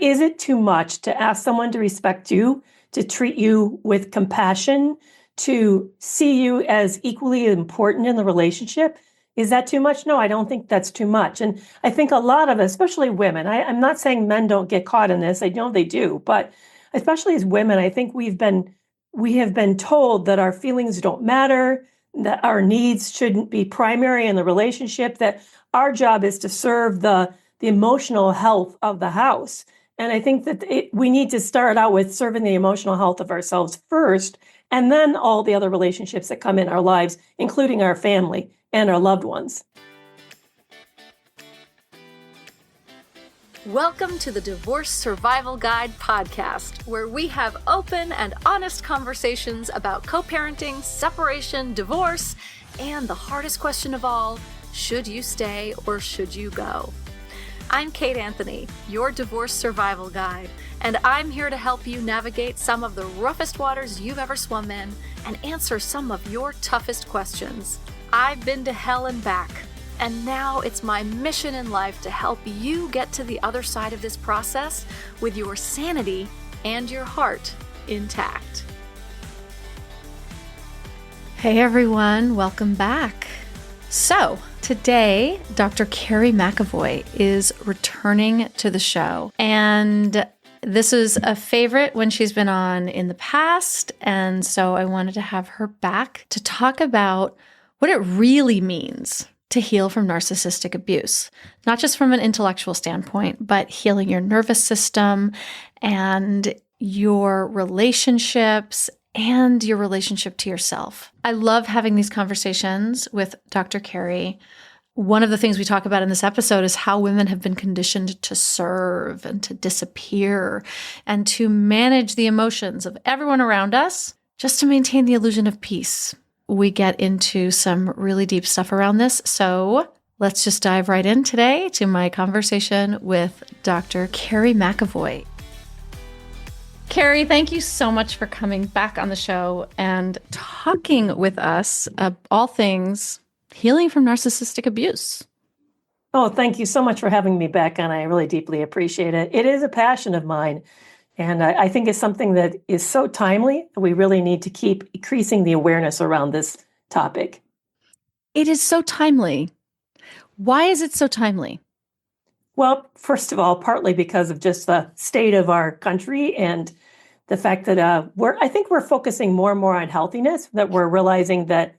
Is it too much to ask someone to respect you, to treat you with compassion, to see you as equally important in the relationship? Is that too much? No, I don't think that's too much. And I think a lot of, especially women, I'm not saying men don't get caught in this. I know they do, but especially as women, I think we have been told that our feelings don't matter, that our needs shouldn't be primary in the relationship, that our job is to serve the emotional health of the house. And I think that we need to start out with serving the emotional health of ourselves first, and then all the other relationships that come in our lives, including our family and our loved ones. Welcome to the Divorce Survival Guide podcast, where we have open and honest conversations about co-parenting, separation, divorce, and the hardest question of all, should you stay or should you go? I'm Kate Anthony, your divorce survival guide, and I'm here to help you navigate some of the roughest waters you've ever swum in and answer some of your toughest questions. I've been to hell and back, and now it's my mission in life to help you get to the other side of this process with your sanity and your heart intact. Hey everyone, welcome back. So, today, Dr. Kerry McAvoy is returning to the show. And this is a favorite when she's been on in the past. And so I wanted to have her back to talk about what it really means to heal from narcissistic abuse, not just from an intellectual standpoint, but healing your nervous system and your relationships and your relationship to yourself. I love having these conversations with Dr. Kerry. One of the things we talk about in this episode is how women have been conditioned to serve and to disappear and to manage the emotions of everyone around us just to maintain the illusion of peace. We get into some really deep stuff around this, so let's just dive right in today to my conversation with Dr. Kerry McAvoy. Kerry, thank you so much for coming back on the show and talking with us all things healing from narcissistic abuse. Oh, thank you so much for having me back, and I really deeply appreciate it. It is a passion of mine, and I think it's something that is so timely. We really need to keep increasing the awareness around this topic. It is so timely. Why is it so timely? Well, first of all, partly because of just the state of our country and the fact that I think we're focusing more and more on healthiness, that we're realizing that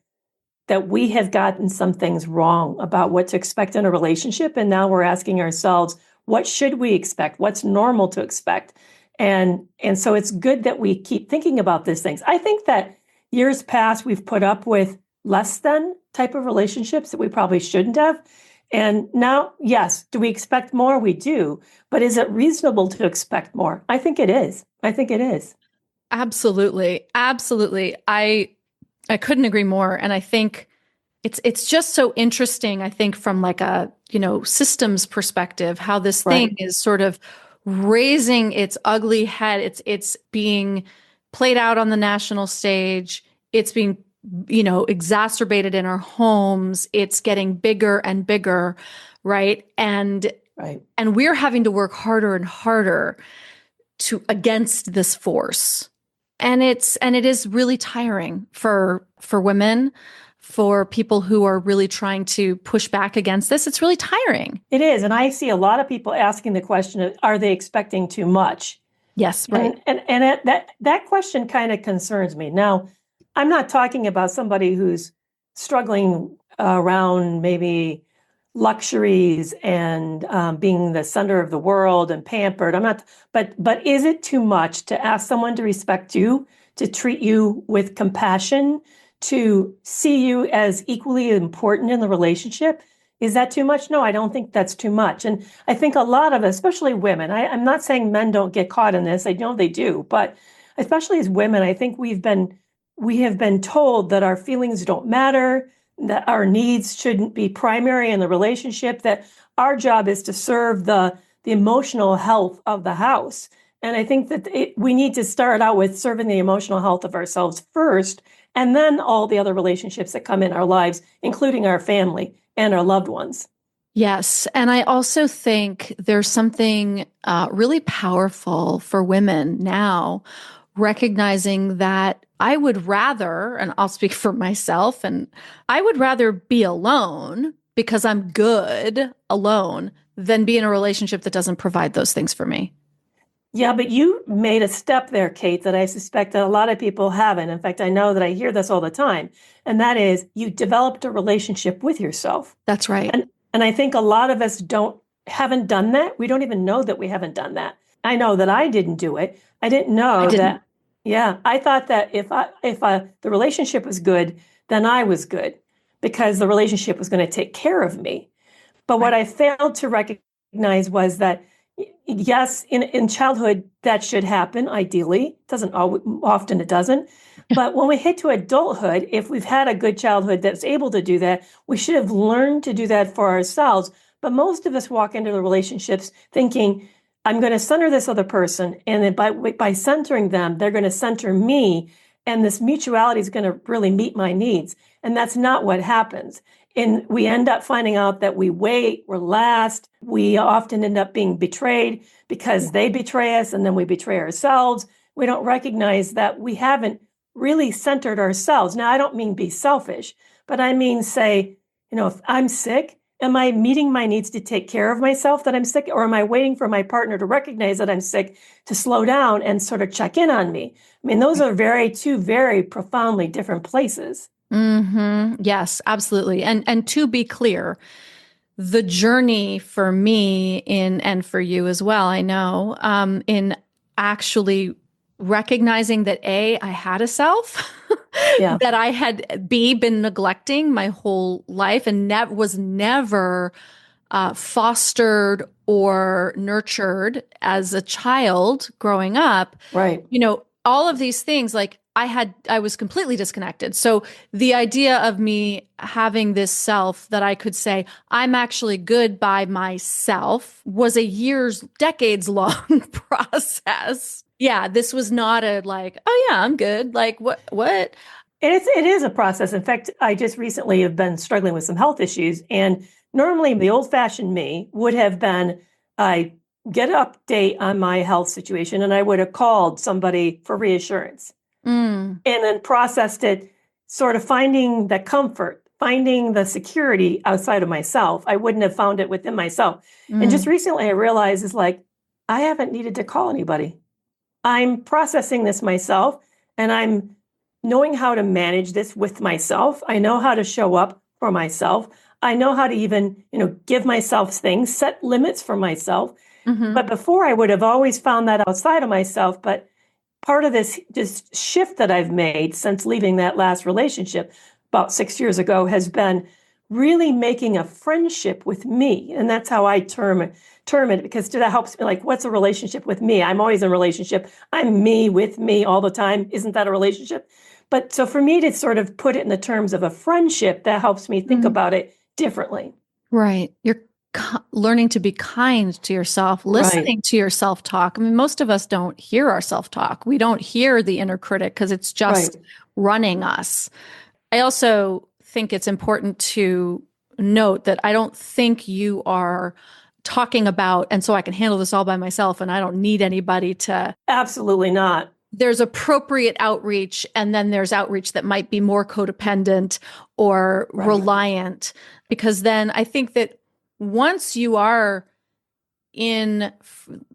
we have gotten some things wrong about what to expect in a relationship. And now we're asking ourselves, what should we expect? What's normal to expect? And so it's good that we keep thinking about these things. I think that years past, we've put up with less than type of relationships that we probably shouldn't have. And now, yes, do we expect more? We do. But is it reasonable to expect more? I think it is. Absolutely. Absolutely. I couldn't agree more. And I think it's just so interesting, I think, from like a, systems perspective, how this thing is sort of raising its ugly head. It's being played out on the national stage. It's being exacerbated in our homes. It's getting bigger and bigger, right? And we're having to work harder and harder against this force. And it is really tiring for women, for people who are really trying to push back against this. It's really tiring. It is. And I see a lot of people asking the question, are they expecting too much? Yes, right. And that question kind of concerns me. Now, I'm not talking about somebody who's struggling around maybe luxuries and being the center of the world and pampered. I'm not, but is it too much to ask someone to respect you, to treat you with compassion, to see you as equally important in the relationship? Is that too much? No, I don't think that's too much. And I think a lot of, especially women, I'm not saying men don't get caught in this. I know they do, but especially as women, I think we have been told that our feelings don't matter, that our needs shouldn't be primary in the relationship, that our job is to serve the emotional health of the house. And I think that we need to start out with serving the emotional health of ourselves first, and then all the other relationships that come in our lives, including our family and our loved ones. Yes. And I also think there's something really powerful for women now, recognizing that I would rather, and I'll speak for myself, and I would rather be alone because I'm good alone than be in a relationship that doesn't provide those things for me. Yeah, but you made a step there, Kate, that I suspect that a lot of people haven't. In fact, I know that I hear this all the time, and that is you developed a relationship with yourself. That's right. And I think a lot of us haven't done that. We don't even know that we haven't done that. I know that I didn't do it. I didn't I know didn't. that. Yeah, I thought that if the relationship was good, then I was good because the relationship was going to take care of me. But what Right. I failed to recognize was that, yes, in childhood, that should happen, ideally. It doesn't always, often it doesn't. But when we hit to adulthood, if we've had a good childhood that's able to do that, we should have learned to do that for ourselves. But most of us walk into the relationships thinking, I'm going to center this other person. And then by centering them, they're going to center me. And this mutuality is going to really meet my needs. And that's not what happens. And we end up finding out that we're last. We often end up being betrayed because they betray us and then we betray ourselves. We don't recognize that we haven't really centered ourselves. Now, I don't mean be selfish, but I mean say, if I'm sick, am I meeting my needs to take care of myself that I'm sick? Or am I waiting for my partner to recognize that I'm sick to slow down and sort of check in on me? I mean, those are two very profoundly different places. Yes, absolutely. And to be clear, the journey for me and for you as well, I know, in actually recognizing that I had a self Yeah. that I had been neglecting my whole life and was never fostered or nurtured as a child growing up. Right. All of these things, like I was completely disconnected. So the idea of me having this self that I could say, I'm actually good by myself was a decades long process. Yeah, this was not a like, oh yeah, I'm good. Like what? It is a process. In fact, I just recently have been struggling with some health issues. And normally the old fashioned me would have been, I get an update on my health situation and I would have called somebody for reassurance and then processed it, sort of finding the comfort, finding the security outside of myself. I wouldn't have found it within myself. And just recently I realized it's like, I haven't needed to call anybody. I'm processing this myself and I'm knowing how to manage this with myself. I know how to show up for myself. I know how to even, give myself things, set limits for myself. But before I would have always found that outside of myself. But part of this just shift that I've made since leaving that last relationship about 6 years ago has been really making a friendship with me. And that's how I term it because that helps me. Like, what's a relationship with me? I'm always in a relationship. I'm me with me all the time. Isn't that a relationship? But so for me to sort of put it in the terms of a friendship, that helps me think about it differently. Right. You're learning to be kind to yourself, listening to your self-talk. I mean, most of us don't hear our self-talk. We don't hear the inner critic because it's just running us. I also think it's important to note that I don't think you are talking about, and so I can handle this all by myself and I don't need anybody to. Absolutely not. There's appropriate outreach, and then there's outreach that might be more codependent or reliant, because then I think that once you are in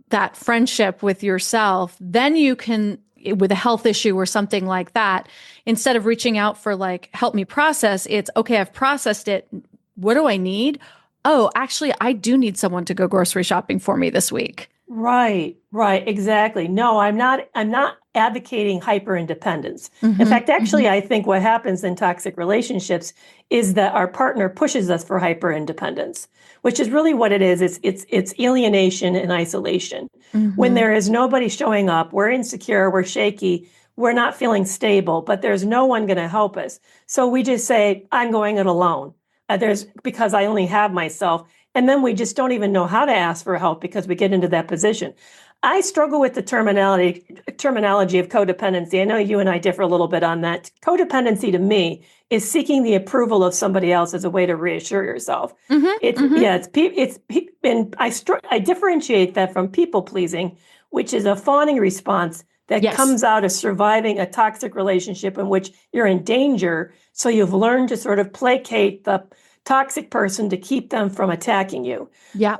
that friendship with yourself, then you can, with a health issue or something like that, instead of reaching out for like, help me process, it's okay, I've processed it. What do I need? Oh, actually, I do need someone to go grocery shopping for me this week. Right, exactly. No, I'm not advocating hyper independence. In fact, actually, I think what happens in toxic relationships is that our partner pushes us for hyper independence, which is really what it is. It's alienation and isolation. When there is nobody showing up, we're insecure, we're shaky, we're not feeling stable, but there's no one going to help us. So we just say, I'm going it alone. Because I only have myself. And then we just don't even know how to ask for help because we get into that position. I struggle with the terminology of codependency. I know you and I differ a little bit on that. Codependency to me is seeking the approval of somebody else as a way to reassure yourself. And I differentiate that from people pleasing, which is a fawning response that comes out of surviving a toxic relationship in which you're in danger. So you've learned to sort of placate the toxic person to keep them from attacking you,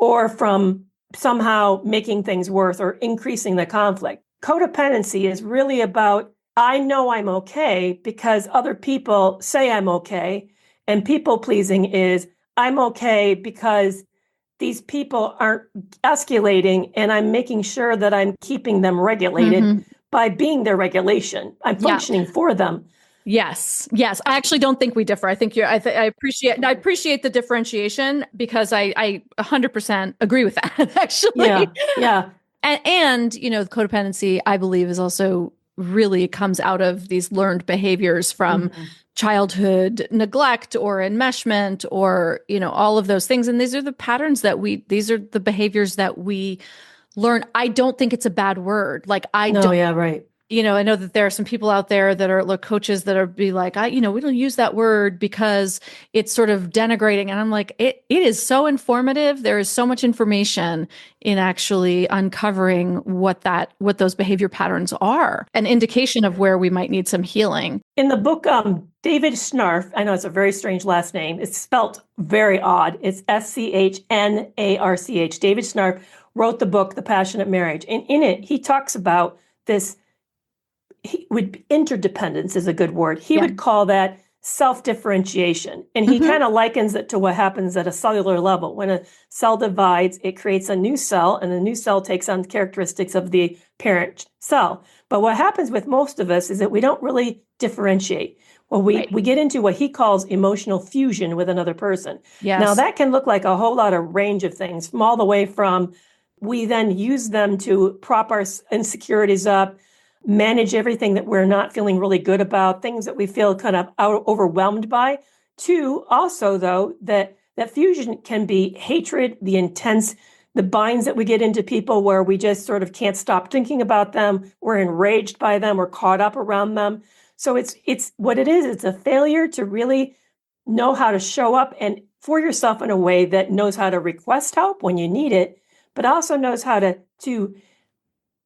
or from somehow making things worse or increasing the conflict. Codependency is really about, I know I'm okay because other people say I'm okay. And people pleasing is, I'm okay because these people aren't escalating and I'm making sure that I'm keeping them regulated by being their regulation. I'm functioning for them. Yes. I actually don't think we differ. I think I appreciate the differentiation, because I 100% agree with that, actually. Yeah. And codependency, I believe, is also really comes out of these learned behaviors from childhood neglect or enmeshment, or, all of those things. And these are the patterns these are the behaviors that we learn. I don't think it's a bad word. Like, I know that there are some people out there that are like coaches that are be like, we don't use that word because it's sort of denigrating. And I'm like, it is so informative. There is so much information in actually uncovering what those behavior patterns are, an indication of where we might need some healing. In the book, David Schnarf, I know it's a very strange last name. It's spelt very odd. It's Schnarch. David Schnarf wrote the book, The Passionate Marriage. And in it, he talks about this. Interdependence is a good word. He would call that self-differentiation. And he kind of likens it to what happens at a cellular level. When a cell divides, it creates a new cell, and the new cell takes on characteristics of the parent cell. But what happens with most of us is that we don't really differentiate. Well, we get into what he calls emotional fusion with another person. Yes. Now, that can look like a whole lot of range of things, from all the way from we then use them to prop our insecurities up, manage everything that we're not feeling really good about, things that we feel kind of overwhelmed by, to also, though, that fusion can be hatred, the binds that we get into people where we just sort of can't stop thinking about them, we're enraged by them, we're caught up around them. So it's what it is. It's a failure to really know how to show up and for yourself in a way that knows how to request help when you need it, but also knows how to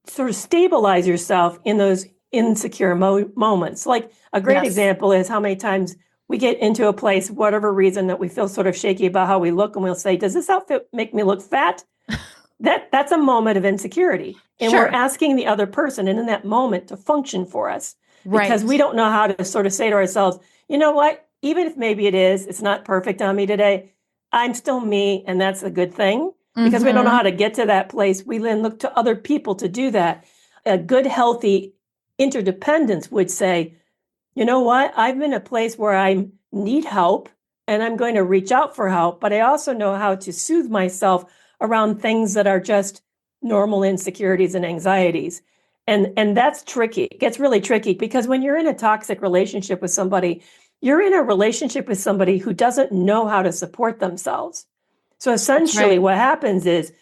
sort of stabilize yourself in those insecure moments. Like a great example is how many times we get into a place, whatever reason, that we feel sort of shaky about how we look, and we'll say, does this outfit make me look fat? That's a moment of insecurity. And we're asking the other person, and in that moment, to function for us. Because we don't know how to sort of say to ourselves, you know what, even if maybe it's not perfect on me today, I'm still me, and that's a good thing. Because we don't know how to get to that place, we then look to other people to do that. A good, healthy interdependence would say, you know what, I'm in a place where I need help and I'm going to reach out for help, but I also know how to soothe myself around things that are just normal insecurities and anxieties. And that's tricky. It gets really tricky because when you're in a toxic relationship with somebody, you're in a relationship with somebody who doesn't know how to support themselves. So essentially what happens is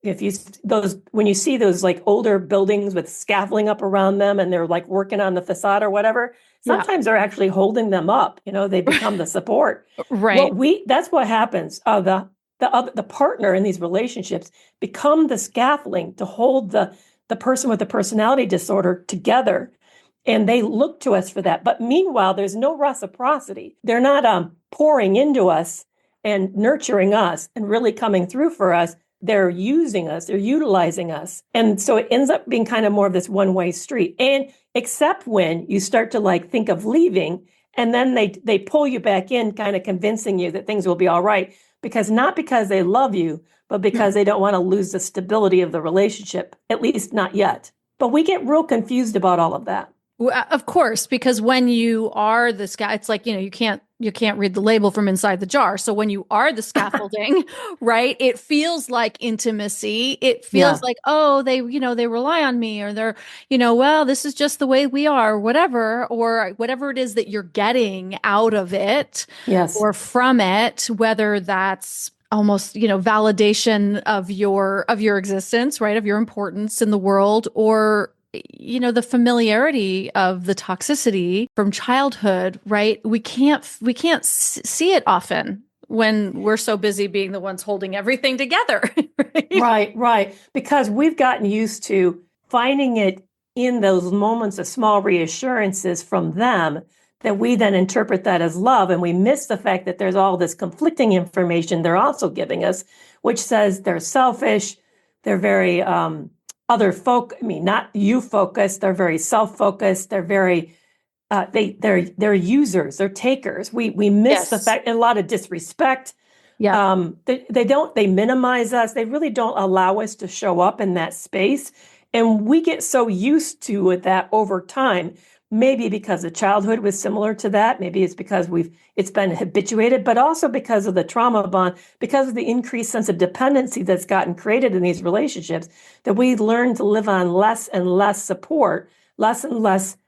when you see those like older buildings with scaffolding up around them and they're like working on the facade or whatever, sometimes they're actually holding them up, they become the support. That's what happens. The partner in these relationships become the scaffolding to hold the person with the personality disorder together. And they look to us for that. But meanwhile, there's no reciprocity. They're not pouring into us and nurturing us and really coming through for us. They're using us, they're utilizing us. And so it ends up being kind of more of this one-way street. And except when you start to think of leaving, and then they pull you back in, kind of convincing you that things will be all right, not because they love you, but because they don't want to lose the stability of the relationship, at least not yet. But we get real confused about all of that. Well, of course, because when you are the it's like, you can't read the label from inside the jar. So when you are the scaffolding, right, it feels like intimacy. It feels like, oh, they rely on me, or they're, well, this is just the way we are, or whatever it is that you're getting out of it or from it, whether that's almost, validation of your existence, right? Of your importance in the world, or the familiarity of the toxicity from childhood, right? We can't see it often when we're so busy being the ones holding everything together. Right? Right. Because we've gotten used to finding it in those moments of small reassurances from them that we then interpret that as love. And we miss the fact that there's all this conflicting information they're also giving us, which says they're selfish, they're very not you focused, they're very self-focused, they're very they're users, they're takers. We miss the fact, and a lot of disrespect. Yeah. They minimize us. They really don't allow us to show up in that space. And we get so used to it that over time, maybe because the childhood was similar to that, maybe it's because it's been habituated, but also because of the trauma bond, because of the increased sense of dependency that's gotten created in these relationships, that we learn to live on less and less support, less and less.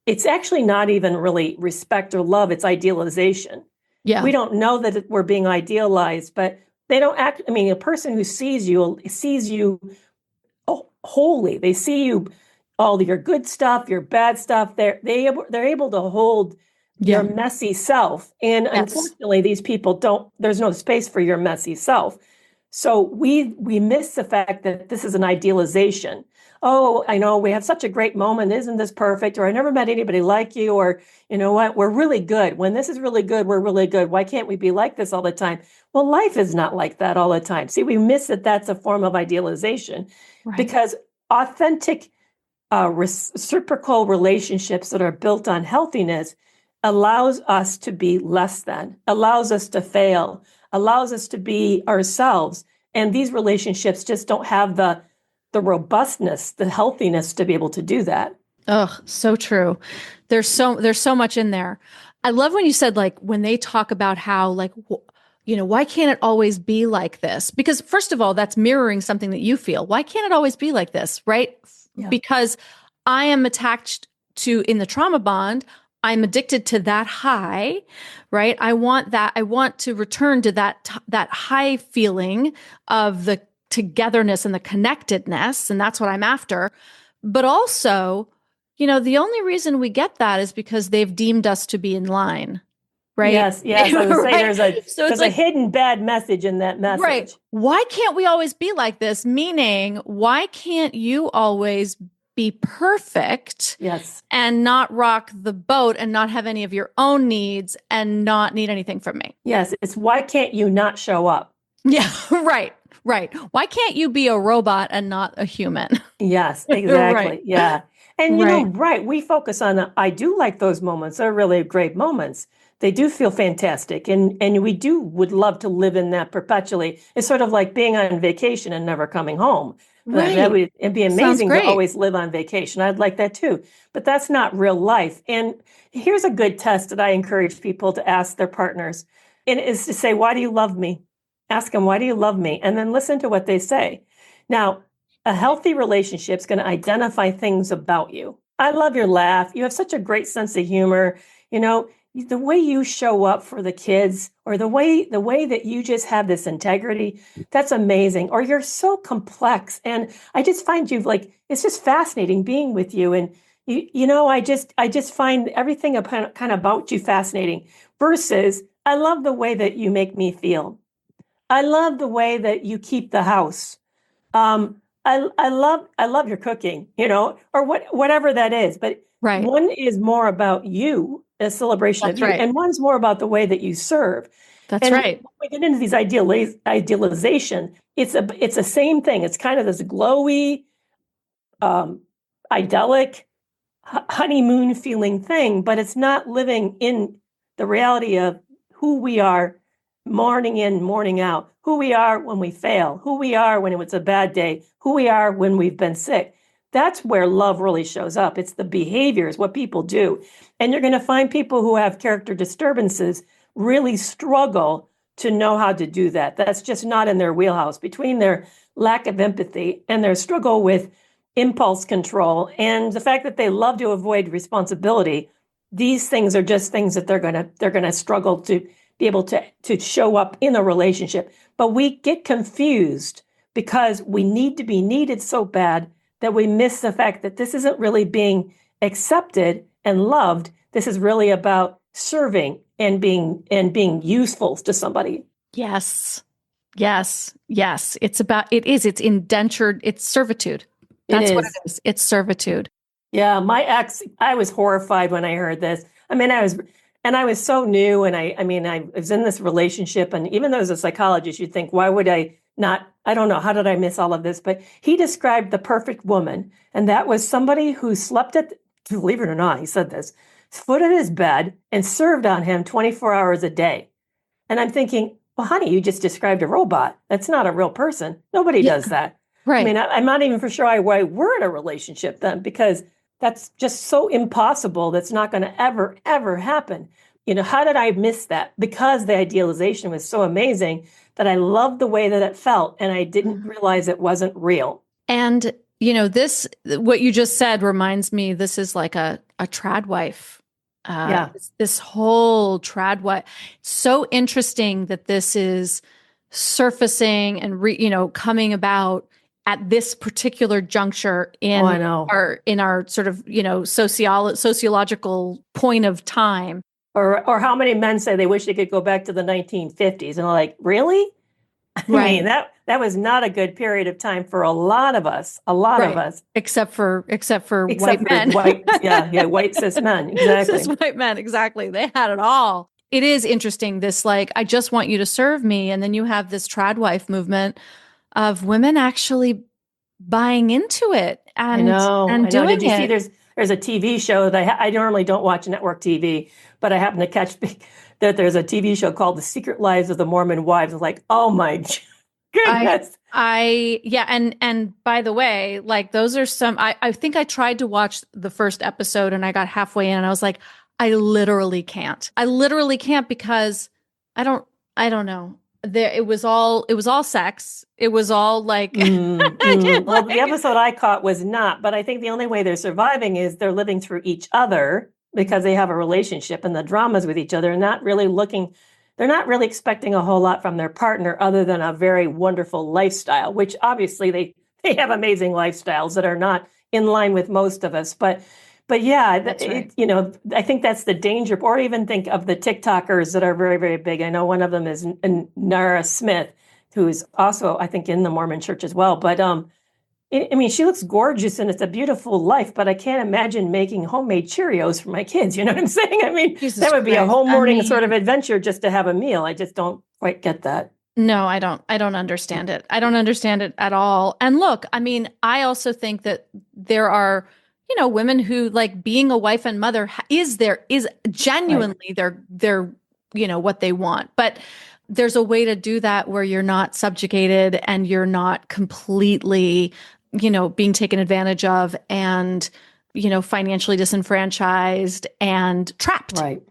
It's actually not even really respect or love, it's idealization. Yeah. We don't know that we're being idealized, but they don't act. I mean, a person who sees you wholly. They see you, all your good stuff, your bad stuff. They're able to hold your messy self. And unfortunately, these people don't. There's no space for your messy self. So we miss the fact that this is an idealization. Oh, I know we have such a great moment. Isn't this perfect? Or I never met anybody like you. Or you know what? We're really good. When this is really good, we're really good. Why can't we be like this all the time? Well, life is not like that all the time. See, we miss that that's a form of idealization, because authentic reciprocal relationships that are built on healthiness allows us to be less than, allows us to fail, allows us to be ourselves. And these relationships just don't have the robustness, the healthiness to be able to do that. Oh, so true. There's so much in there. I love when you said, like, when they talk about how, like, why can't it always be like this? Because first of all, that's mirroring something that you feel. Why can't it always be like this? Right? Yeah. Because I am attached to, in the trauma bond, I'm addicted to that high, right? I want that. I want to return to that high feeling of the togetherness and the connectedness. And that's what I'm after. But also, the only reason we get that is because they've deemed us to be in line. Right? Yes. I would say there's a hidden bad message in that message. Right. Why can't we always be like this? Meaning, why can't you always be perfect? Yes. And not rock the boat and not have any of your own needs and not need anything from me? Yes. It's why can't you not show up? Yeah. Right. Why can't you be a robot and not a human? Yes, exactly. Right. Yeah. And we focus on, I do like those moments. They're really great moments. They do feel fantastic. And we would love to live in that perpetually. It's sort of like being on vacation and never coming home. Right. It'd be amazing to always live on vacation. I'd like that too. But that's not real life. And here's a good test that I encourage people to ask their partners. And it is to say, why do you love me? Ask them, why do you love me? And then listen to what they say. Now, a healthy relationship is going to identify things about you. I love your laugh. You have such a great sense of humor. The way you show up for the kids, or the way that you just have this integrity, that's amazing. Or you're so complex. And I just find you, like, it's just fascinating being with you. And I just find everything kind of about you fascinating. Versus, I love the way that you make me feel. I love the way that you keep the house. I love your cooking, or whatever that is. But one is more about you, a celebration of you, and one's more about the way that you serve. That's right. When we get into these idealization, it's the same thing. It's kind of this glowy, idyllic, honeymoon feeling thing, but it's not living in the reality of who we are, morning in, morning out, who we are when we fail, who we are when it's a bad day, who we are when we've been sick. That's where love really shows up. It's the behaviors, what people do. And you're going to find people who have character disturbances really struggle to know how to do that. That's just not in their wheelhouse. Between their lack of empathy and their struggle with impulse control and the fact that they love to avoid responsibility, these things are just things that they're going to struggle to be able to show up in a relationship. But we get confused because we need to be needed so bad that we miss the fact that this isn't really being accepted and loved. This is really about serving and being useful to somebody. Yes. Yes. Yes. It's indentured, it's servitude. That's what it is. It's servitude. Yeah. My ex, I was horrified when I heard this. I mean, I was so new, and I was in this relationship, and even though as a psychologist, you'd think, why would I not, I don't know, how did I miss all of this? But he described the perfect woman, and that was somebody who slept believe it or not, he said this, foot in his bed and served on him 24 hours a day. And I'm thinking, well, honey, you just described a robot. That's not a real person. Nobody does that. Right. I mean, I'm not even for sure why we're in a relationship then, because that's just so impossible. That's not going to ever, ever happen. How did I miss that? Because the idealization was so amazing that I loved the way that it felt, and I didn't realize it wasn't real. And, what you just said reminds me, this is like a trad wife. This whole trad wife. So interesting that this is surfacing and, coming about at this particular juncture in our sort of, sociological point of time. Or how many men say they wish they could go back to the 1950s, and like, really? Right. I mean, that was not a good period of time for a lot of us. Of us, except for white men, white cis men, exactly. Cis white men, exactly. They had it all. It is interesting. This, like, I just want you to serve me, and then you have this trad wife movement of women actually buying into it and doing Did you it. see? There's a TV show that I normally don't watch network TV, but I happen to catch that there's a TV show called The Secret Lives of the Mormon Wives. I'm like, oh my goodness. And by the way, like, those are some, I think I tried to watch the first episode and I got halfway in and I was like, I literally can't because I don't know. It was all sex. It was all like, well, the episode I caught was not, but I think the only way they're surviving is they're living through each other because they have a relationship and the dramas with each other, and they're not really expecting a whole lot from their partner other than a very wonderful lifestyle, which obviously they have amazing lifestyles that are not in line with most of us. But yeah, right. I think that's the danger. Or even think of the TikTokers that are very, very big. I know one of them is Nara Smith, who is also, I think, in the Mormon church as well. But she looks gorgeous and it's a beautiful life, but I can't imagine making homemade Cheerios for my kids. You know what I'm saying? I mean, Jesus that would be Christ. A whole morning sort of adventure just to have a meal. I just don't quite get that. No, I don't understand it. I don't understand it at all. And look, I mean, I also think that there are, women who, like, being a wife and mother is genuinely right. their what they want. But there's a way to do that where you're not subjugated and you're not completely, being taken advantage of and, financially disenfranchised and trapped. Right.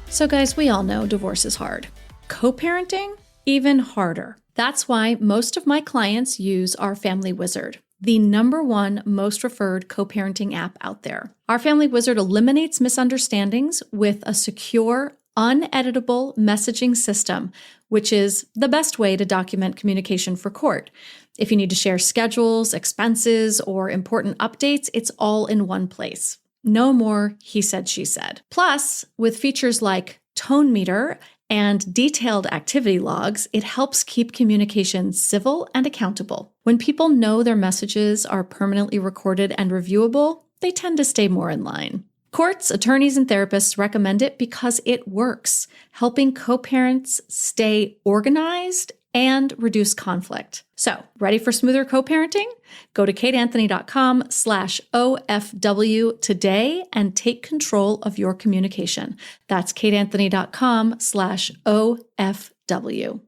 So guys, we all know divorce is hard. Co-parenting, even harder. That's why most of my clients use our Family Wizard, the #1 most referred co-parenting app out there. Our Family Wizard eliminates misunderstandings with a secure, uneditable messaging system, which is the best way to document communication for court. If you need to share schedules, expenses, or important updates, it's all in one place. No more he said, she said. Plus, with features like Tone Meter and detailed activity logs, it helps keep communication civil and accountable. When people know their messages are permanently recorded and reviewable, they tend to stay more in line. Courts, attorneys, and therapists recommend it because it works, helping co-parents stay organized and reduce conflict. So, ready for smoother co-parenting? Go to kateanthony.com/OFW today and take control of your communication. That's kateanthony.com/OFW.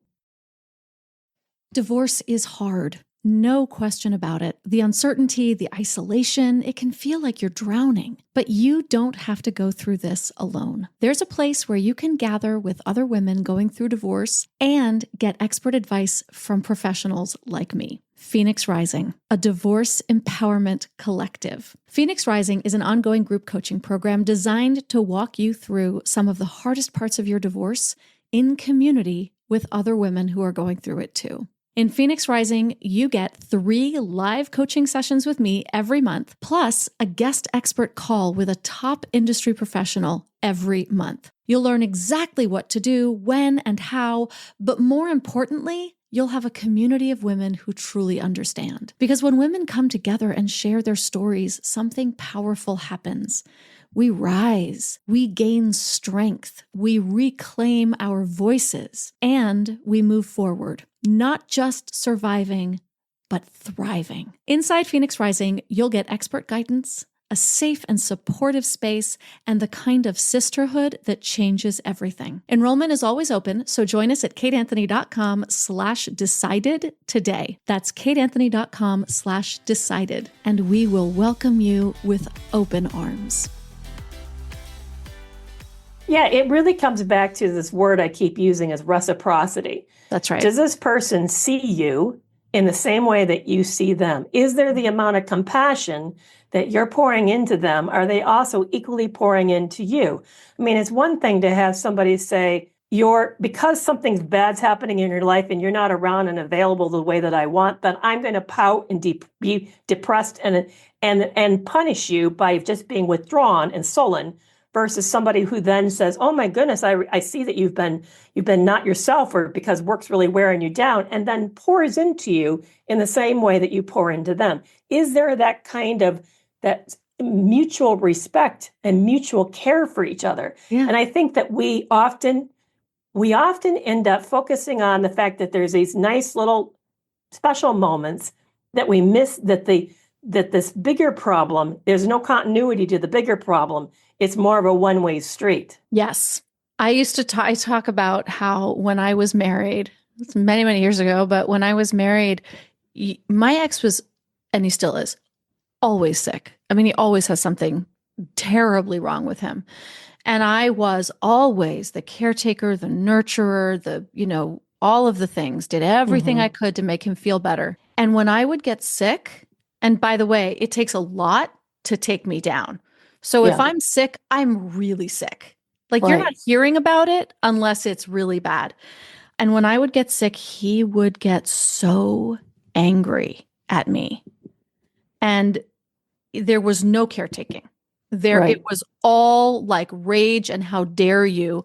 Divorce is hard. No question about it. The uncertainty, the isolation, it can feel like you're drowning. But you don't have to go through this alone. There's a place where you can gather with other women going through divorce and get expert advice from professionals like me. Phoenix Rising, a divorce empowerment collective. Phoenix Rising is an ongoing group coaching program designed to walk you through some of the hardest parts of your divorce in community with other women who are going through it too. In Phoenix Rising, you get 3 live coaching sessions with me every month, plus a guest expert call with a top industry professional every month. You'll learn exactly what to do, when and how, but more importantly, you'll have a community of women who truly understand. Because when women come together and share their stories, something powerful happens. We rise, we gain strength, we reclaim our voices, and we move forward, not just surviving, but thriving. Inside Phoenix Rising, you'll get expert guidance, a safe and supportive space, and the kind of sisterhood that changes everything. Enrollment is always open, so join us at kateanthony.com/decided today. That's kateanthony.com/decided, and we will welcome you with open arms. Yeah, it really comes back to this word I keep using as reciprocity. That's right. Does this person see you in the same way that you see them? Is there the amount of compassion that you're pouring into them? Are they also equally pouring into you? I mean, it's one thing to have somebody say, because something's bad's happening in your life and you're not around and available the way that I want, then I'm going to pout and be depressed and punish you by just being withdrawn and sullen, versus somebody who then says, oh my goodness, I see that you've been not yourself, or because work's really wearing you down, and then pours into you in the same way that you pour into them. Is there that kind of that mutual respect and mutual care for each other? Yeah. And I think that we often end up focusing on the fact that there's these nice little special moments that we miss, that this bigger problem, there's no continuity to the bigger problem. It's more of a one-way street. Yes. I used to talk about how when I was married, it's many, many years ago, but when I was married, my ex was, and he still is, always sick. I mean, he always has something terribly wrong with him. And I was always the caretaker, the nurturer, all of the things, did everything I could to make him feel better. And when I would get sick, and by the way, it takes a lot to take me down. So if I'm sick, I'm really sick. Like, you're not hearing about it unless it's really bad. And when I would get sick, he would get so angry at me. And there was no caretaking. It was all like rage and how dare you?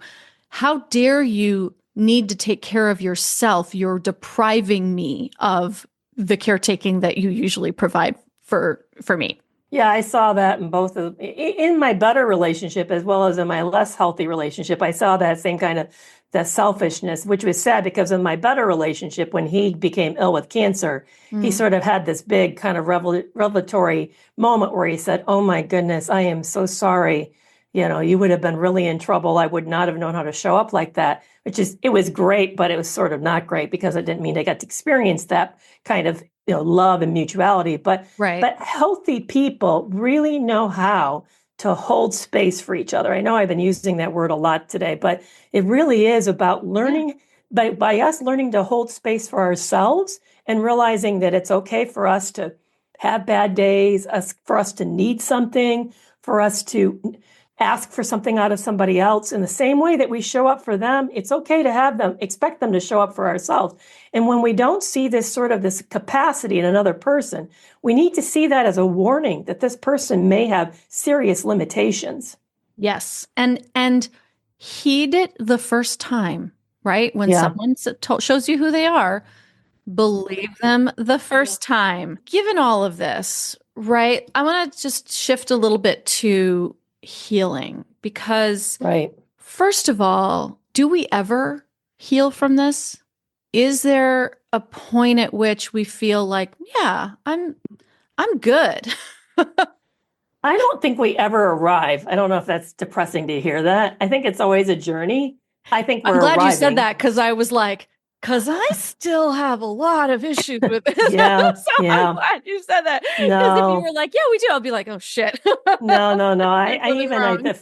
How dare you need to take care of yourself? You're depriving me of the caretaking that you usually provide for me. Yeah, I saw that in my better relationship as well as in my less healthy relationship. I saw that same kind of that selfishness, which was sad because in my better relationship, when he became ill with cancer, he sort of had this big kind of revelatory moment where he said, oh my goodness, I am so sorry. You would have been really in trouble. I would not have known how to show up like that, it was great, but it was sort of not great because I didn't mean I got to experience that kind of love and mutuality. But healthy people really know how to hold space for each other. I know I've been using that word a lot today, but it really is about learning, by us learning to hold space for ourselves and realizing that it's okay for us to have bad days, for us to need something, for us to ask for something out of somebody else. In the same way that we show up for them, it's okay to expect them to show up for ourselves. And when we don't see this capacity in another person, we need to see that as a warning that this person may have serious limitations. Yes. And heed it the first time, right? When someone shows you who they are, believe them the first time. Given all of this, right, I want to just shift a little bit to healing, because first of all, do we ever heal from this? Is there a point at which we feel like, yeah, I'm good? I don't think we ever arrive. I don't know if that's depressing to hear that. I think it's always a journey. I think I'm glad arriving. You said that, because I was like, Because I still have a lot of issues with this. Yeah, So yeah. I'm glad you said that. Because if you No, were like, yeah, we do, I'll be like, oh shit. no. There's something wrong.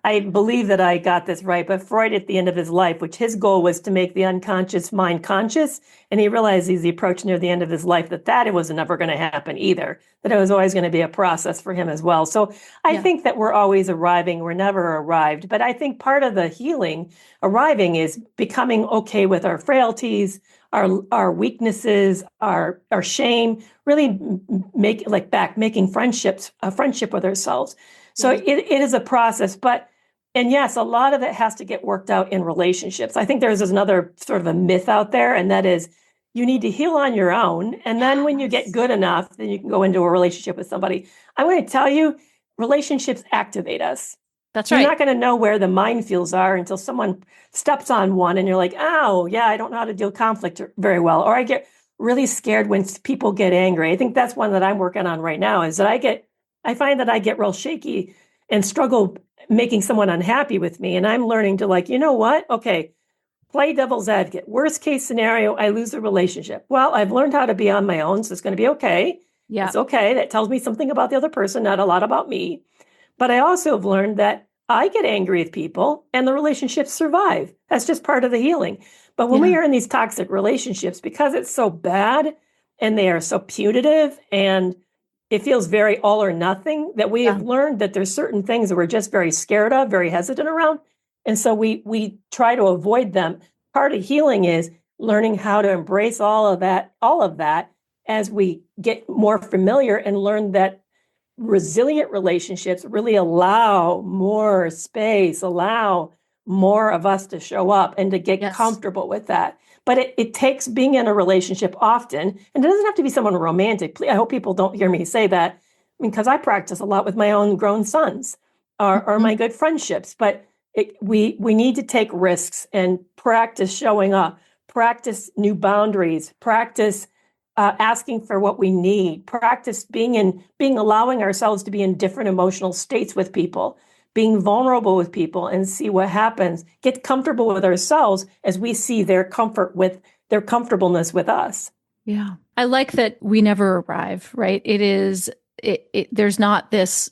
I believe that I got this right, but Freud at the end of his life, which his goal was to make the unconscious mind conscious, and he realized as he approached near the end of his life that it was never going to happen either, that it was always going to be a process for him as well. So I think that we're always arriving, we're never arrived. But I think part of the healing, arriving, is becoming okay with our frailties, our weaknesses, our shame, really making a friendship with ourselves. So it is a process, and yes, a lot of it has to get worked out in relationships. I think there's another sort of a myth out there, and that is you need to heal on your own. And then when you get good enough, then you can go into a relationship with somebody. I'm going to tell you, relationships activate us. That's You're right. not going to know where the minefields are until someone steps on one and you're like, oh, yeah, I don't know how to deal with conflict very well. Or I get really scared when people get angry. I think that's one that I'm working on right now, is that I find that I get real shaky and struggle making someone unhappy with me. And I'm learning to, like, you know what? Okay, play devil's advocate. Worst case scenario, I lose the relationship. Well, I've learned how to be on my own, so it's going to be okay. Yeah. It's okay. That tells me something about the other person, not a lot about me. But I also have learned that I get angry with people and the relationships survive. That's just part of the healing. But when we are in these toxic relationships, because it's so bad and they are so punitive and it feels very all or nothing, that we have learned that there's certain things that we're just very scared of, very hesitant around. And so we try to avoid them. Part of healing is learning how to embrace all of that as we get more familiar and learn that resilient relationships really allow more space, allow more of us to show up and to get comfortable with that. But it takes being in a relationship often, and it doesn't have to be someone romantic. I hope people don't hear me say that, because I practice a lot with my own grown sons or my good friendships. But we need to take risks and practice showing up, practice new boundaries, practice asking for what we need, practice allowing ourselves to be in different emotional states with people, being vulnerable with people, and see what happens. Get comfortable with ourselves as we see their comfortableness with us. Yeah. I like that we never arrive, right? There's not this,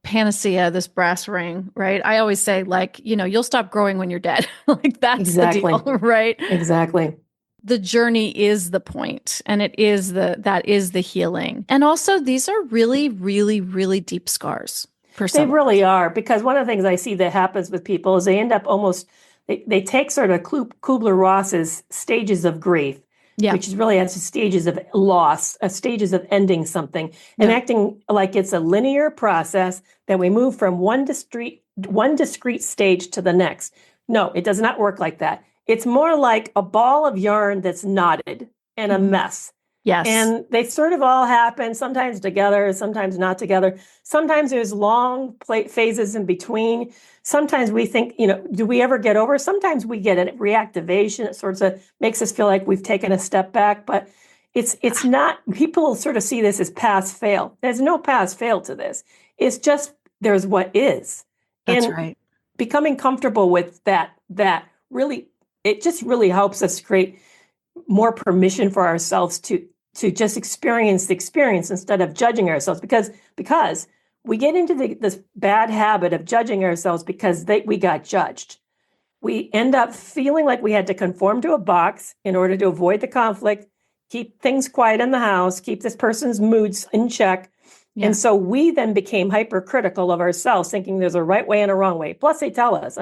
panacea, this brass ring, right? I always say, like, you'll stop growing when you're dead. Like, that's Exactly. the deal, right? Exactly. The journey is the point, and that is the healing. And also, these are really, really, really deep scars for They some. really are, because one of the things I see that happens with people is they end up they take sort of Kubler-Ross's stages of grief, which is really as stages of loss, stages of ending something, and acting like it's a linear process that we move from one discrete stage to the next. No, it does not work like that. It's more like a ball of yarn that's knotted and a mess. Yes. And they sort of all happen, sometimes together, sometimes not together. Sometimes there's long phases in between. Sometimes we think, do we ever get over? Sometimes we get a reactivation. It sort of makes us feel like we've taken a step back, but it's not. People sort of see this as pass fail. There's no pass fail to this. It's just there's what is. That's right. Becoming comfortable with that really, it just really helps us create more permission for ourselves to just experience the experience instead of judging ourselves, because we get into this bad habit of judging ourselves because we got judged. We end up feeling like we had to conform to a box in order to avoid the conflict, keep things quiet in the house, keep this person's moods in check. And so we then became hypercritical of ourselves, thinking there's a right way and a wrong way. Plus, they tell us,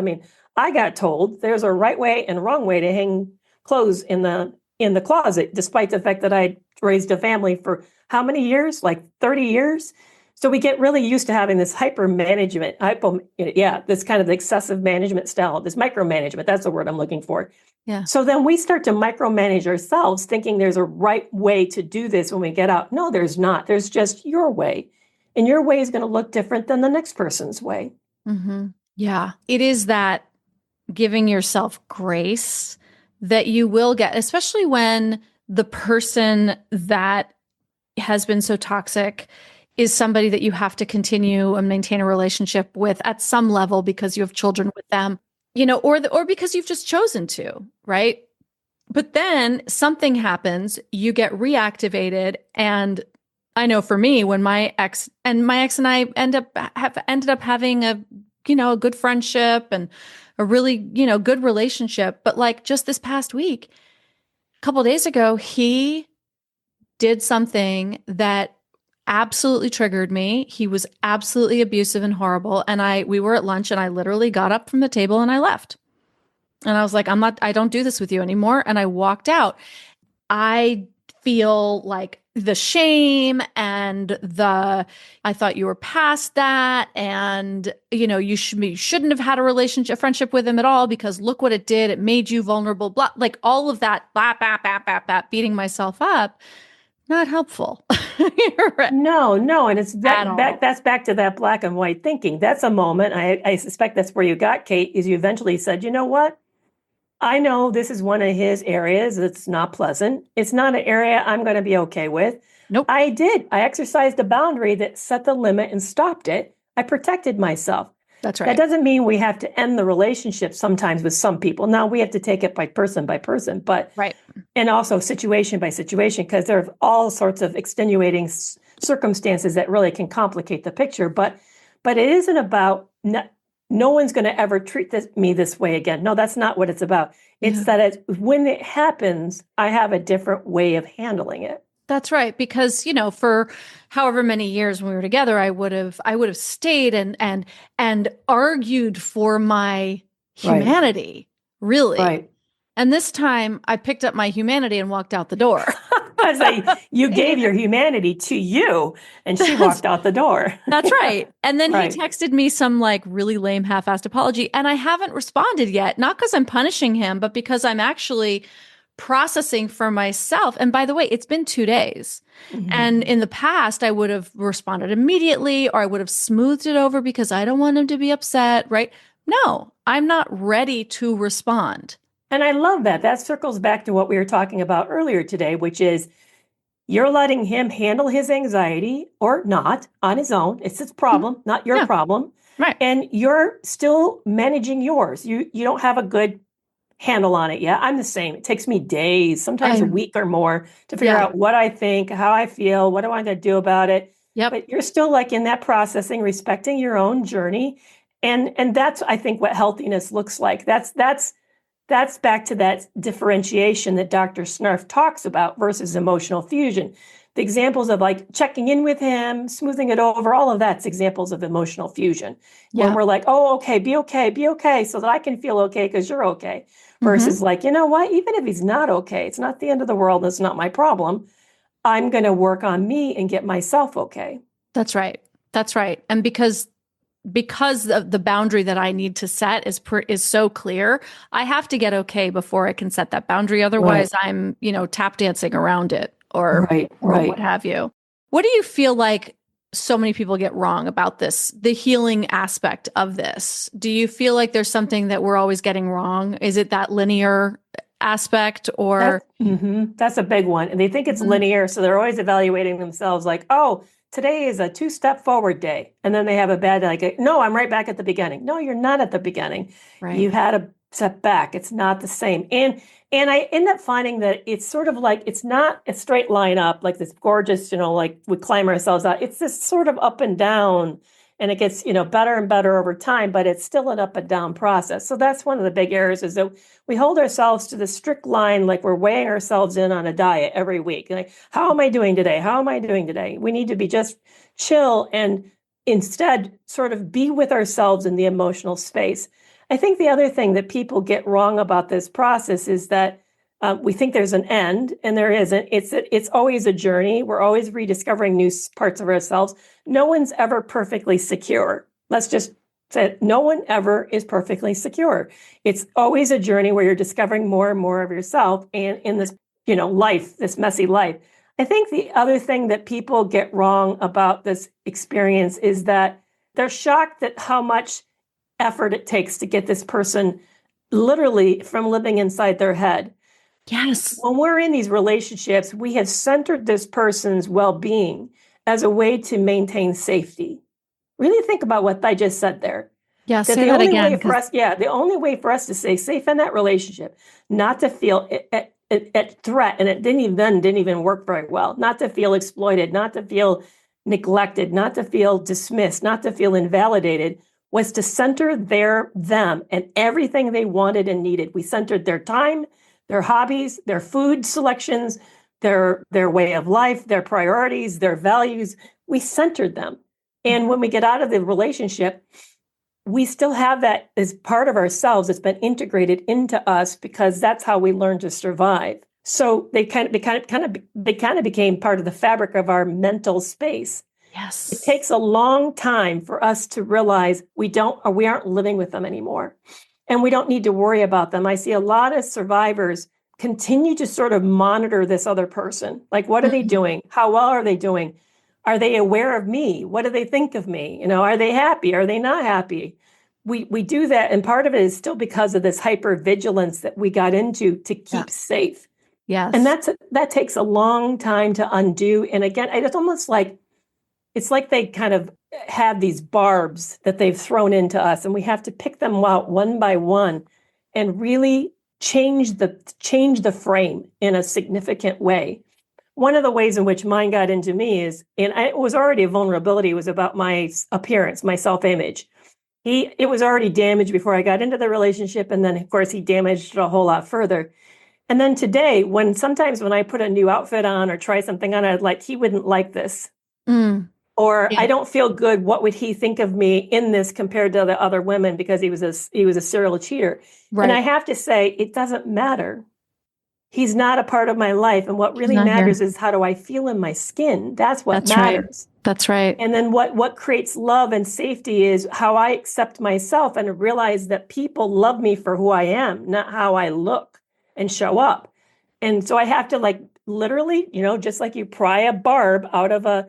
I got told there's a right way and wrong way to hang clothes in the closet, despite the fact that I raised a family for how many years? Like 30 years. So we get really used to having this this kind of excessive management style, this micromanagement. That's the word I'm looking for. Yeah. So then we start to micromanage ourselves, thinking there's a right way to do this when we get out. No, there's not. There's just your way. And your way is going to look different than the next person's way. Mm-hmm. Yeah. It is that giving yourself grace that you will get, especially when the person that has been so toxic is somebody that you have to continue and maintain a relationship with at some level because you have children with them, or because you've just chosen to, right? But then something happens, you get reactivated. And I know for me, when my ex and I ended up having a good friendship and a really, good relationship. But like just this past week, a couple of days ago, he did something that absolutely triggered me. He was absolutely abusive and horrible. And we were at lunch and I literally got up from the table and I left. And I was like, I don't do this with you anymore. And I walked out. I feel like the shame and I thought you were past that. And, you shouldn't have had a friendship with him at all because look what it did. It made you vulnerable, blah, like all of that, blah, blah, blah, blah, blah, beating myself up. Not helpful. You're right. No. And it's that's back to that black and white thinking. That's a moment. I suspect that's where you got, Kate, is you eventually said, you know what? I know this is one of his areas that's not pleasant. It's not an area I'm going to be okay with. Nope. I did. I exercised a boundary that set the limit and stopped it. I protected myself. That's right. That doesn't mean we have to end the relationship sometimes with some people. Now we have to take it by person, but right. And also situation by situation, because there are all sorts of extenuating circumstances that really can complicate the picture. But it isn't about no one's going to ever treat me this way again. No, that's not what it's about. It's that when it happens, I have a different way of handling it. That's right. Because, for however many years when we were together, I would have stayed and argued for my humanity, really. Right. And this time I picked up my humanity and walked out the door. You gave your humanity to you and she walked out the door. That's right. And then he texted me some like really lame half-assed apology and I haven't responded yet, not because I'm punishing him, but because I'm actually processing for myself. And by the way, it's been 2 days. Mm-hmm. And in the past, I would have responded immediately or I would have smoothed it over because I don't want him to be upset, right? No, I'm not ready to respond. And I love that. That circles back to what we were talking about earlier today, which is you're letting him handle his anxiety or not on his own. It's his problem, not your problem. Right. And you're still managing yours. You don't have a good handle on it yet. I'm the same. It takes me days, sometimes a week or more to figure out what I think, how I feel, what do I want to do about it. Yep. But you're still like in that processing, respecting your own journey. And that's, I think, what healthiness looks like. That's back to that differentiation that Dr. Snarf talks about versus emotional fusion. The examples of like checking in with him, smoothing it over, all of that's examples of emotional fusion. When we're like, oh, okay, be okay, so that I can feel okay because you're okay. Versus like, you know what, even if he's not okay, it's not the end of the world, it's not my problem. I'm going to work on me and get myself okay. That's right. That's right. And because of the boundary that I need to set is so clear, I have to get okay before I can set that boundary. Otherwise, I'm, tap dancing around it or what have you. What do you feel like so many people get wrong about this, the healing aspect of this? Do you feel like there's something that we're always getting wrong? Is it that linear aspect or? That's a big one. And they think it's linear. So they're always evaluating themselves like, oh, today is a 2-step forward day. And then they have a bad day. Like, no, I'm right back at the beginning. No, you're not at the beginning. Right. You had a step back. It's not the same. And I end up finding that it's sort of like, it's not a straight line up, like this gorgeous, like we climb ourselves out. It's this sort of up and down, and it gets, better and better over time, but it's still an up and down process. So that's one of the big errors, is that we hold ourselves to the strict line, like we're weighing ourselves in on a diet every week. Like, how am I doing today? How am I doing today? We need to be just chill and instead sort of be with ourselves in the emotional space. I think the other thing that people get wrong about this process is that we think there's an end, and there isn't. It's always a journey. We're always rediscovering new parts of ourselves. No one's ever perfectly secure. Let's just say it. No one ever is perfectly secure. It's always a journey where you're discovering more and more of yourself, and in this, life, this messy life. I think the other thing that people get wrong about this experience is that they're shocked at how much effort it takes to get this person literally from living inside their head. Yes. When we're in these relationships, we have centered this person's well-being as a way to maintain safety. Really think about what I just said there. Yeah, say that again. The only way for us to stay safe in that relationship, not to feel at threat, and it didn't even work very well. Not to feel exploited, not to feel neglected, not to feel dismissed, not to feel invalidated, was to center them and everything they wanted and needed. We centered their time, their hobbies, their food selections, their way of life, their priorities, their values. We centered them. And when we get out of the relationship, we still have that as part of ourselves. It's been integrated into us because that's how we learn to survive. So they kind of became part of the fabric of our mental space. Yes. It takes a long time for us to realize we aren't living with them anymore. And we don't need to worry about them. I see a lot of survivors continue to sort of monitor this other person. Like, what are they doing? How well are they doing? Are they aware of me? What do they think of me? Are they happy? Are they not happy? We do that. And part of it is still because of this hypervigilance that we got into to keep safe. Yes. And that takes a long time to undo. And again, it's almost like, it's like they kind of have these barbs that they've thrown into us, and we have to pick them out one by one and really change the frame in a significant way. One of the ways in which mine got into me it was already a vulnerability, was about my appearance, my self-image. It was already damaged before I got into the relationship. And then, of course, he damaged it a whole lot further. And then today, sometimes when I put a new outfit on or try something on, I'd like, he wouldn't like this. Or I don't feel good. What would he think of me in this compared to the other women? Because he was a serial cheater. Right. And I have to say, it doesn't matter. He's not a part of my life. And what really matters is, how do I feel in my skin? That's what matters. Right. That's right. And then what creates love and safety is how I accept myself and realize that people love me for who I am, not how I look and show up. And so I have to literally, just like you pry a barb out of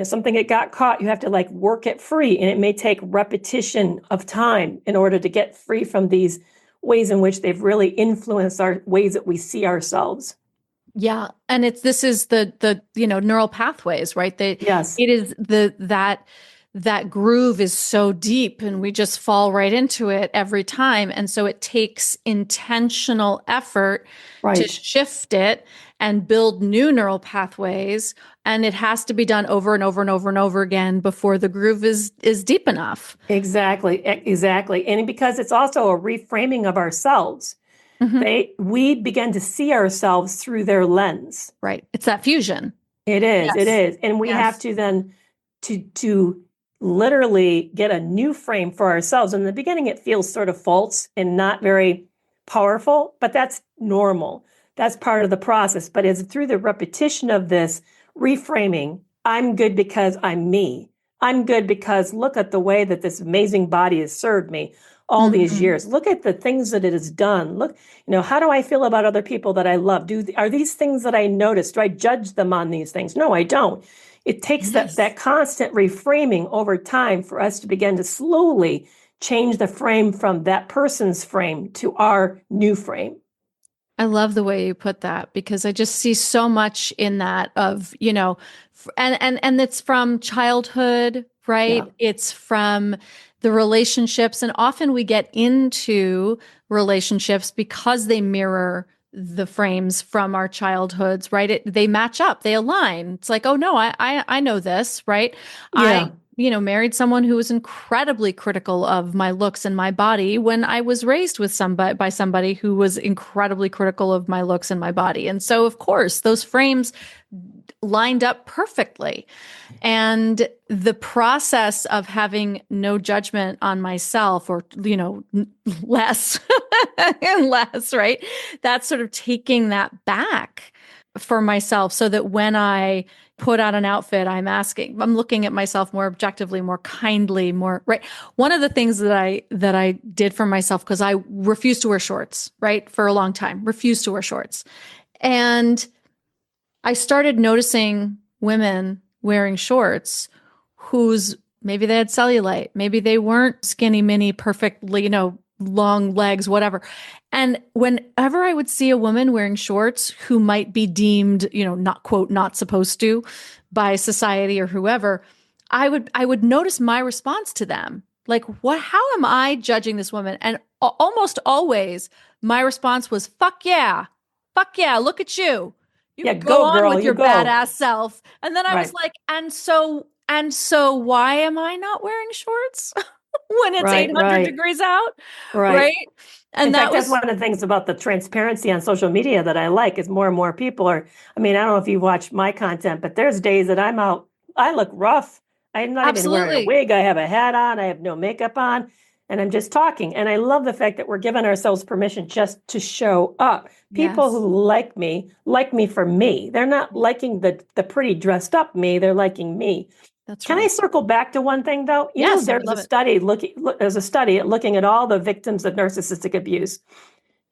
something that got caught, you have to work it free. And it may take repetition of time in order to get free from these ways in which they've really influenced our ways that we see ourselves. Yeah. And this is the neural pathways, right? Yes. It is that groove is so deep, and we just fall right into it every time. And so it takes intentional effort to shift it and build new neural pathways. And it has to be done over and over and over and over again before the groove is deep enough. Exactly. And because it's also a reframing of ourselves. We begin to see ourselves through their lens. Right. It's that fusion. It is. Yes. It is. And we have to then to literally get a new frame for ourselves. In the beginning, it feels sort of false and not very powerful, but that's normal. That's part of the process. But it's through the repetition of this reframing, I'm good because I'm me. I'm good because look at the way that this amazing body has served me all these years. Look at the things that it has done. Look, how do I feel about other people that I love? Are these things that I notice? Do I judge them on these things? No, I don't. It takes that constant reframing over time for us to begin to slowly change the frame from that person's frame to our new frame. I love the way you put that, because I just see so much in that of, and it's from childhood, right? Yeah. It's from the relationships. And often we get into relationships because they mirror the frames from our childhoods, right? They match up, they align. It's like, oh no, I know this, right? Yeah. I married someone who was incredibly critical of my looks and my body when I was raised with by somebody who was incredibly critical of my looks and my body. And so, of course, those frames lined up perfectly. And the process of having no judgment on myself, or, less and less, right? That's sort of taking that back for myself, so that when I put on an outfit, I'm looking at myself more objectively, more kindly, more, right? One of the things that I did for myself, because I refused to wear shorts, right? For a long time, refused to wear shorts. And I started noticing women wearing shorts whose maybe they had cellulite, maybe they weren't skinny, mini, perfectly, long legs, whatever. And whenever I would see a woman wearing shorts who might be deemed, not quote, not supposed to by society or whoever, I would notice my response to them. Like, how am I judging this woman? And almost always my response was, fuck yeah. fuck yeah, look at you. You Yeah, go go on girl, with you your go. badass self. And then I was Right, like, and so why am I not wearing shorts when it's right, 800 right, degrees out? right. Right. In And that fact, that's was one of the things about the transparency on social media that I like is more and more people are, I mean, I don't know if you watch my content, but there's days that I'm out, I look rough. I'm not even wearing a absolutely. wig. I have a hat on. I have no makeup on, and I'm just talking. And I love the fact that we're giving ourselves permission just to show up. People Yes. who like me for me. They're not liking the pretty dressed up me. They're liking me. That's Can I right. circle back to one thing though? You know, Yes, I would love it. there's a study looking at all the victims of narcissistic abuse.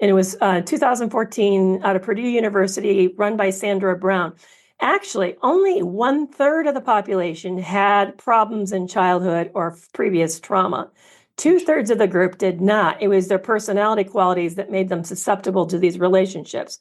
And it was 2014 out of Purdue University, run by Sandra Brown. Actually, only 1/3 of the population had problems in childhood or previous trauma. 2/3 of the group did not. It was their personality qualities that made them susceptible to these relationships.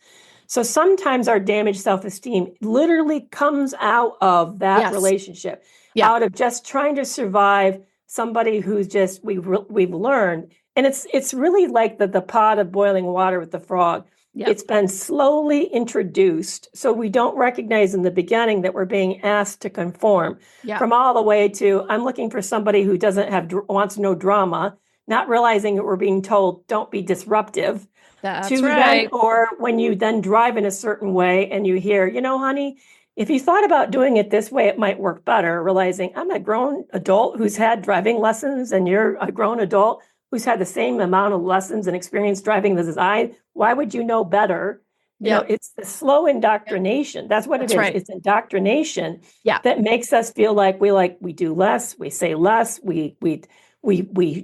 So sometimes our damaged self-esteem literally comes out of that Yes. relationship, Yeah. out of just trying to survive somebody who's just we've learned, and it's really like the pot of boiling water with the frog. Yep. It's been slowly introduced, so we don't recognize in the beginning that we're being asked to conform. Yeah. From all the way to I'm looking for somebody who doesn't have wants no drama, not realizing that we're being told don't be disruptive. That's To then, right. or when you then drive in a certain way and you hear, you know, honey, if you thought about doing it this way, it might work better. Realizing I'm a grown adult who's had driving lessons, and you're a grown adult who's had the same amount of lessons and experience driving as I. Why would you know better? You know, Yep. it's the slow Yep. indoctrination. That's what it That's is. right. It's indoctrination Yeah. that makes us feel like we do less, we say less, we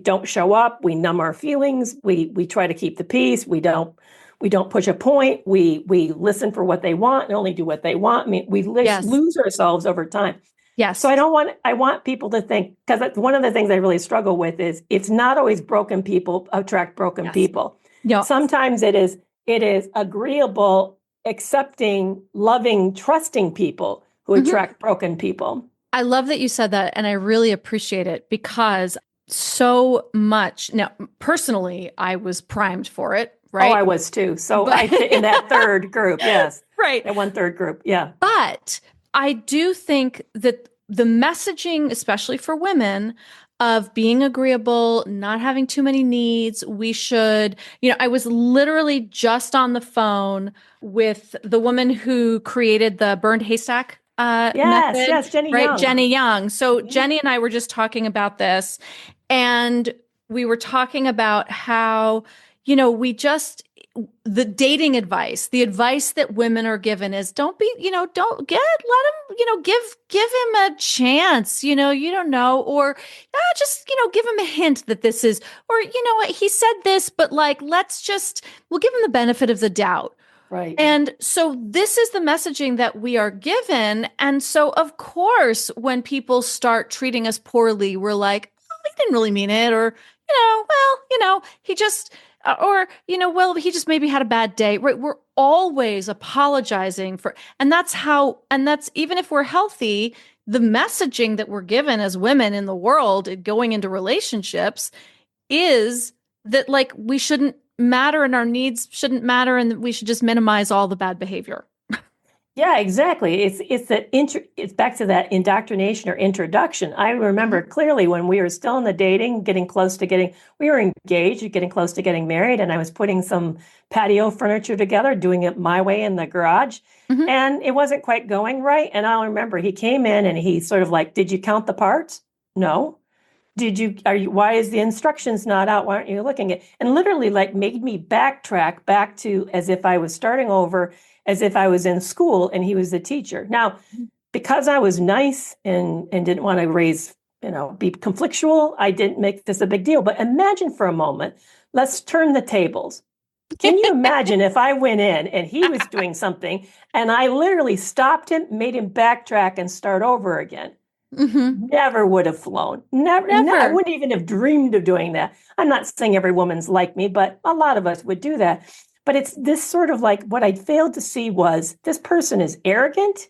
don't show up, we numb our feelings, we try to keep the peace, we don't push a point, we listen for what they want and only do what they want. I mean, we Yes. lose ourselves over time. So Yes. I want people to think, because one of the things I really struggle with is it's not always broken people attract broken Yes. people. No, Sometimes it is agreeable, accepting, loving, trusting people who mhm. attract broken people. I love that you said that, and I really appreciate it because so much. Now, personally, I was primed for it, Oh, right? I was too. So But I fit in that third group. Yes. right. That 1/3 group. Yeah. But I do think that the messaging, especially for women, of being agreeable, not having too many needs, we should, I was literally just on the phone with the woman who created the burned haystack Yes. method, Yes. Jenny right? Young. Jenny Young. So Mhm. Jenny and I were just talking about this, and we were talking about how, we just the dating advice, the advice that women are given is don't be, don't get, let him, give him a chance, you don't know, or just, give him a hint that this is, or, what he said this, but like, we'll give him the benefit of the doubt. Right. And so this is the messaging that we are given. And so, of course, when people start treating us poorly, we're like, oh, he didn't really mean it. Or, he just, well, he just maybe had a bad day. Right. We're always apologizing and that's even if we're healthy, the messaging that we're given as women in the world going into relationships is that like we shouldn't matter and our needs shouldn't matter and we should just minimize all the bad behavior. Yeah, exactly. It's back to that indoctrination or introduction. I remember Mhm. clearly when we were still in the dating, we were engaged, getting close to getting married, and I was putting some patio furniture together, doing it my way in the garage, Mhm. and it wasn't quite going right. And I'll remember he came in and he sort of like, "Did you count the parts?" No. Why is the instructions not out? Why aren't you looking at, and literally like made me backtrack back to as if I was starting over, as if I was in school and he was the teacher. Now, because I was nice and didn't want to be conflictual, I didn't make this a big deal. But imagine for a moment, let's turn the tables. Can you imagine if I went in and he was doing something and I literally stopped him, made him backtrack and start over again? Mhm. Never would have flown. Never, I Never. wouldn't even have dreamed of doing that. I'm not saying every woman's like me, but a lot of us would do that. But it's this sort of like what I failed to see was this person is arrogant.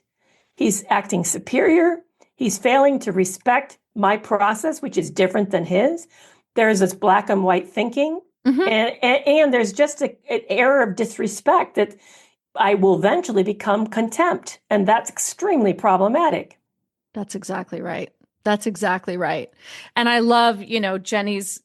He's acting superior. He's failing to respect my process, which is different than his. There's this black and white thinking. Mhm. And there's just an error of disrespect that I will eventually become contempt. And that's extremely problematic. That's exactly right. That's exactly right. And I love, Jenny's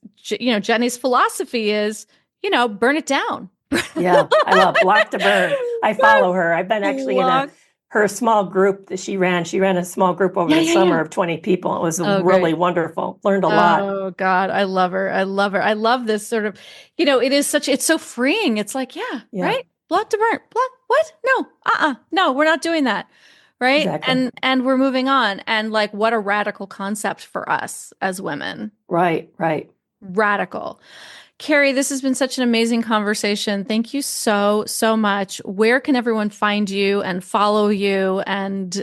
philosophy is, burn it down. Yeah, I love Block to Burn. I follow her. I've been actually in her small group that she ran. She ran a small group over the summer of 20 people. It was really wonderful. Learned a lot. Oh God, I love her. I love her. I love this sort of, it's so freeing. It's like, right? Block to burn. Block, what? No, no, we're not doing that. Right. Exactly. And we're moving on. And like, what a radical concept for us as women. Right. Radical. Kerry, this has been such an amazing conversation. Thank you so, so much. Where can everyone find you and follow you and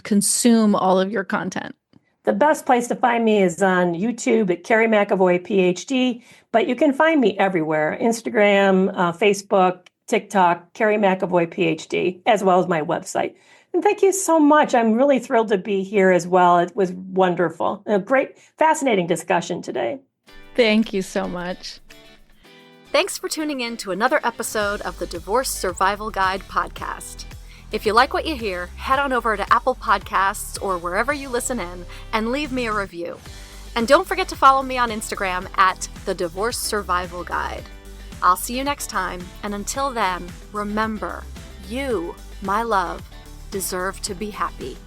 consume all of your content? The best place to find me is on YouTube at Kerry McAvoy, Ph.D., but you can find me everywhere, Instagram, Facebook, TikTok, Kerry McAvoy, Ph.D., as well as my website. And thank you so much. I'm really thrilled to be here as well. It was wonderful. A great, fascinating discussion today. Thank you so much. Thanks for tuning in to another episode of the Divorce Survival Guide podcast. If you like what you hear, head on over to Apple Podcasts or wherever you listen in and leave me a review. And don't forget to follow me on Instagram at the Divorce Survival Guide. I'll see you next time, and until then, remember, you, my love, deserve to be happy.